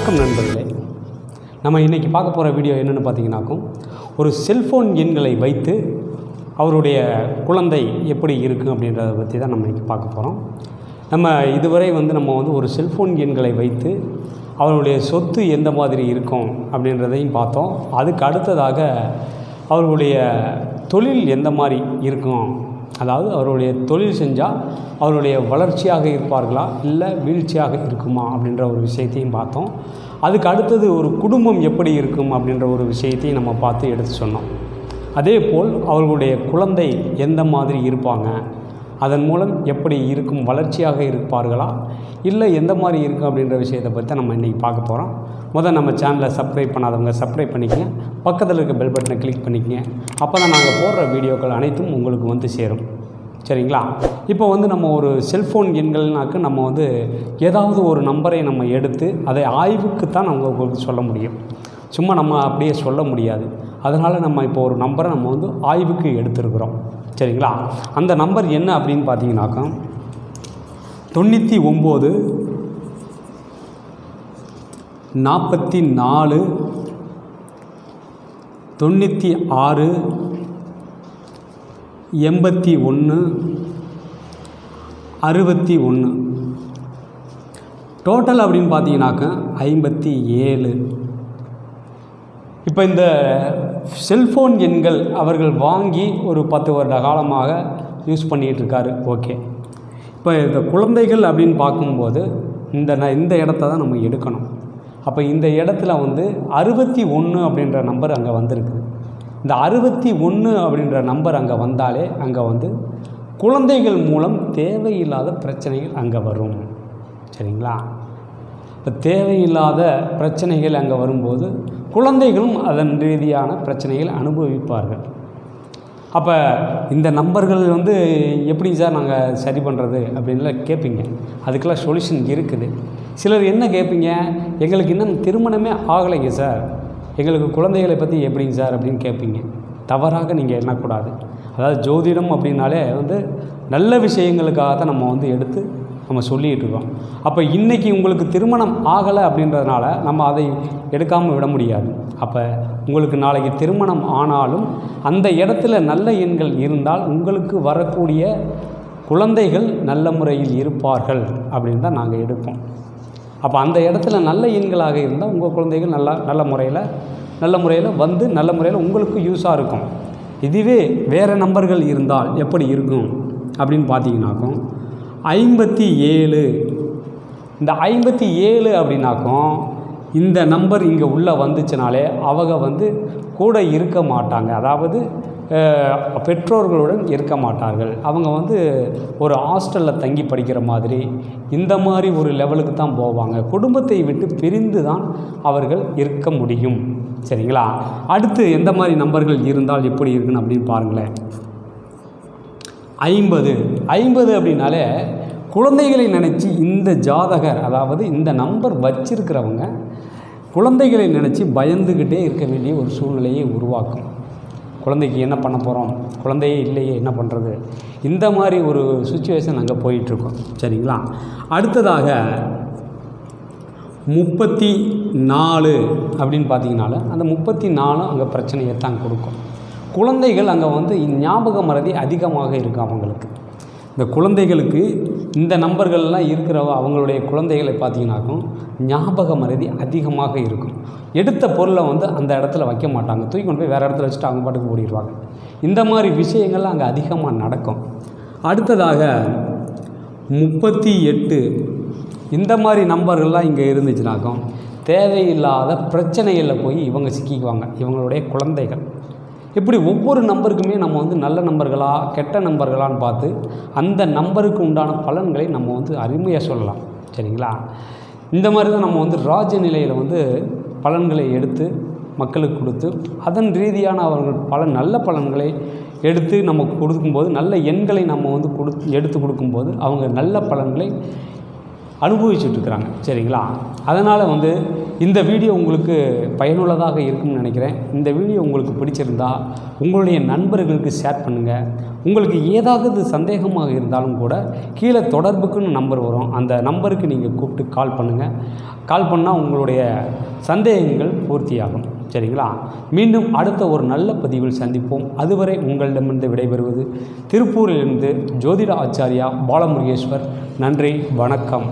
வணக்கம் நண்பர்களே. நம்ம இன்றைக்கி பார்க்க போகிற வீடியோ என்னென்னு பார்த்தீங்கன்னாக்கும், ஒரு செல்ஃபோன் எண்களை வைத்து அவருடைய குழந்தை எப்படி இருக்கும் அப்படின்றத பற்றி தான் நம்ம இன்றைக்கி பார்க்க போகிறோம். நம்ம இதுவரை நம்ம ஒரு செல்ஃபோன் எண்களை வைத்து அவருடைய சொத்து எந்த மாதிரி இருக்கும் அப்படின்றதையும் பார்த்தோம். அதுக்கு அடுத்ததாக அவர்களுடைய தொழில் எந்த மாதிரி இருக்கும், அதாவது அவருடைய தொழில் செஞ்சால் அவருடைய வளர்ச்சியாக இருப்பார்களா இல்லை வீழ்ச்சியாக இருக்குமா அப்படின்ற ஒரு விஷயத்தையும் பார்த்தோம். அதுக்கு அடுத்தது ஒரு குடும்பம் எப்படி இருக்கும் அப்படின்ற ஒரு விஷயத்தையும் நம்ம பார்த்து எடுத்து சொன்னோம். அதே போல் அவர்களுடைய குழந்தை எந்த மாதிரி இருப்பாங்க, அதன் மூலம் எப்படி இருக்கும், வளர்ச்சியாக இருப்பார்களா இல்லை எந்த மாதிரி இருக்கும் அப்படின்ற விஷயத்தை பற்றி நம்ம இன்றைக்கி பார்க்க போகிறோம். முதல் நம்ம சேனலை சப்ஸ்கிரைப் பண்ணாதவங்க சப்ஸ்கிரைப் பண்ணிக்கங்க, பக்கத்தில் இருக்க பெல் பட்டனை கிளிக் பண்ணிக்கங்க. அப்போ தான் நாங்கள் போடுற வீடியோக்கள் அனைத்தும் உங்களுக்கு சேரும். சரிங்களா? இப்போ நம்ம ஒரு செல்ஃபோன் எண்கள்னாக்கு நம்ம ஏதாவது ஒரு நம்பரை நம்ம எடுத்து அதை ஆய்வுக்கு தான் நம்ம உங்களுக்கு சொல்ல முடியும். சும்மா நம்ம அப்படியே சொல்ல முடியாது. அதனால் நம்ம இப்போ ஒரு நம்பரை நம்ம ஆய்வுக்கு எடுத்துருக்குறோம். சரிங்களா? அந்த நம்பர் என்ன அப்படின்னு பார்த்தீங்கன்னாக்கா 99 44 96 81 61. டோட்டல் அப்படின்னு பார்த்தீங்கன்னாக்கா 57. இப்போ இந்த செல்ஃபோன் எண்கள் அவர்கள் வாங்கி ஒரு 10 வருட காலமாக யூஸ் பண்ணிகிட்ருக்காரு. ஓகே. இப்போ இந்த குழந்தைகள் அப்படின்னு பார்க்கும்போது இந்த இடத்த தான் நம்ம எடுக்கணும். அப்போ இந்த இடத்துல 61 அப்படின்ற நம்பர் அங்கே வந்திருக்கு. இந்த 61 அப்படின்ற நம்பர் அங்கே வந்தாலே அங்கே குழந்தைகள் மூலம் தேவையில்லாத பிரச்சனைகள் அங்கே வரும். சரிங்களா? இப்போ தேவையில்லாத பிரச்சனைகள் அங்கே வரும்போது குழந்தைகளும் அதன் ரீதியான பிரச்சனைகள் அனுபவிப்பார்கள். அப்போ இந்த நம்பர்கள் எப்படி சார் நாங்கள் சரி பண்ணுறது அப்படின்லாம் கேட்பீங்க. அதுக்கெல்லாம் சொல்யூஷன் இருக்குது. சிலர் என்ன கேட்பீங்க, எங்களுக்கு இன்னும் திருமணமே ஆகலைங்க சார், எங்களுக்கு குழந்தைகளை பற்றி எப்படிங்க சார் அப்படின்னு கேட்பீங்க. தவறாக நீங்கள் எண்ணக்கூடாது. அதாவது ஜோதிடம் அப்படின்னாலே நல்ல விஷயங்களுக்காக தான் நம்ம எடுத்து நம்ம சொல்லிகிட்டு இருக்கோம். அப்போ இன்றைக்கி உங்களுக்கு திருமணம் ஆகலை அப்படின்றதுனால நம்ம அதை எடுக்காமல் விட முடியாது. அப்போ உங்களுக்கு நாளைக்கு திருமணம் ஆனாலும் அந்த இடத்துல நல்ல எண்கள் இருந்தால் உங்களுக்கு வரக்கூடிய குழந்தைகள் நல்ல முறையில் இருப்பார்கள் அப்படின்னு தான் நாங்கள் எடுப்போம். அப்போ அந்த இடத்துல நல்ல எண்களாக இருந்தால் உங்கள் குழந்தைகள் நல்ல முறையில் நல்ல முறையில் உங்களுக்கு யூஸாக இருக்கும். இதுவே வேறு நம்பர்கள் இருந்தால் எப்படி இருக்கும் அப்படின்னு பார்த்தீங்கன்னாக்கும் 57. இந்த 57 அப்படின்னாக்கும் இந்த நம்பர் இங்கே உள்ளே வந்துச்சுனாலே அவங்க கூட இருக்க மாட்டாங்க. அதாவது பெற்றோர்களுடன் இருக்க மாட்டார்கள். அவங்க ஒரு ஹாஸ்டலில் தங்கி படிக்கிற மாதிரி இந்த மாதிரி ஒரு லெவலுக்கு தான் போவாங்க. குடும்பத்தை விட்டு பிரிந்து தான் அவர்கள் இருக்க முடியும். சரிங்களா? அடுத்து எந்த மாதிரி நம்பர்கள் இருந்தால் எப்படி இருக்குன்னு அப்படின்னு பாருங்களேன். 50 அப்படின்னாலே குழந்தைகளை நினச்சி இந்த ஜாதகர், அதாவது இந்த நம்பர் வச்சிருக்கிறவங்க குழந்தைகளை நினச்சி பயந்துக்கிட்டே இருக்க வேண்டிய ஒரு சூழ்நிலையை உருவாக்கும். குழந்தைக்கு என்ன பண்ண போகிறோம், குழந்தையே இல்லையே என்ன பண்ணுறது, இந்த மாதிரி ஒரு சுச்சுவேஷன் அங்கே போயிட்டுருக்கோம். சரிங்களா? அடுத்ததாக 34 அப்படின்னு பார்த்தீங்கனால அந்த 34 அங்கே பிரச்சனையை தான் கொடுக்கும். குழந்தைகள் அங்கே ஞாபக மறதி அதிகமாக இருக்கும் அவங்களுக்கு. இந்த குழந்தைகளுக்கு இந்த நம்பர்கள்லாம் இருக்கிற அவங்களுடைய குழந்தைகளை பார்த்தீங்கன்னாக்கும் ஞாபக மறதி அதிகமாக இருக்கும். எடுத்த பொருளை அந்த இடத்துல வைக்க மாட்டாங்க, தூக்கி கொண்டு போய் வேறு இடத்துல வச்சுட்டு அவங்க பாட்டுக்கு ஓடிடுவாங்க. இந்த மாதிரி விஷயங்கள்லாம் அங்கே அதிகமாக நடக்கும். அடுத்ததாக 38 இந்த மாதிரி நம்பர்கள்லாம் இங்கே இருந்துச்சுனாக்கும் தேவையில்லாத பிரச்சனைகளில் போய் இவங்க சிக்கிக்குவாங்க, இவங்களுடைய குழந்தைகள். இப்படி ஒவ்வொரு நம்பருக்குமே நம்ம நல்ல நம்பர்களா கெட்ட நம்பர்களான்னு பார்த்து அந்த நம்பருக்கு உண்டான பலன்களை நம்ம அருமையாக சொல்லலாம். சரிங்களா? இந்த மாதிரி தான் நம்ம ராஜநிலையில் பலன்களை எடுத்து மக்களுக்கு கொடுத்து அதன் ரீதியான அவர்கள் நல்ல பலன்களை எடுத்து நமக்கு கொடுக்கும்போது, நல்ல எண்களை நம்ம எடுத்து கொடுக்கும்போது அவங்க நல்ல பலன்களை அனுபவிச்சுட்ருக்குறாங்க. சரிங்களா? அதனால் வந்து இந்த வீடியோ உங்களுக்கு பயனுள்ளதாக இருக்கும்னு நினைக்கிறேன். இந்த வீடியோ உங்களுக்கு பிடிச்சிருந்தா உங்களுடைய நண்பர்களுக்கு ஷேர் பண்ணுங்கள். உங்களுக்கு ஏதாவது சந்தேகமாக இருந்தாலும் கூட கீழே தொடர்புக்குன்னு நம்பர் வரும், அந்த நம்பருக்கு நீங்கள் கூப்பிட்டு கால் பண்ணுங்கள். கால் பண்ணால் உங்களுடைய சந்தேகங்கள் பூர்த்தியாகும். சரிங்களா? மீண்டும் அடுத்த ஒரு நல்ல பதிவில் சந்திப்போம். அதுவரை உங்களிடமிருந்து விடைபெறுவது திருப்பூரிலிருந்து ஜோதிட ஆச்சாரியா பாலமுருகேஸ்வர். நன்றி, வணக்கம்.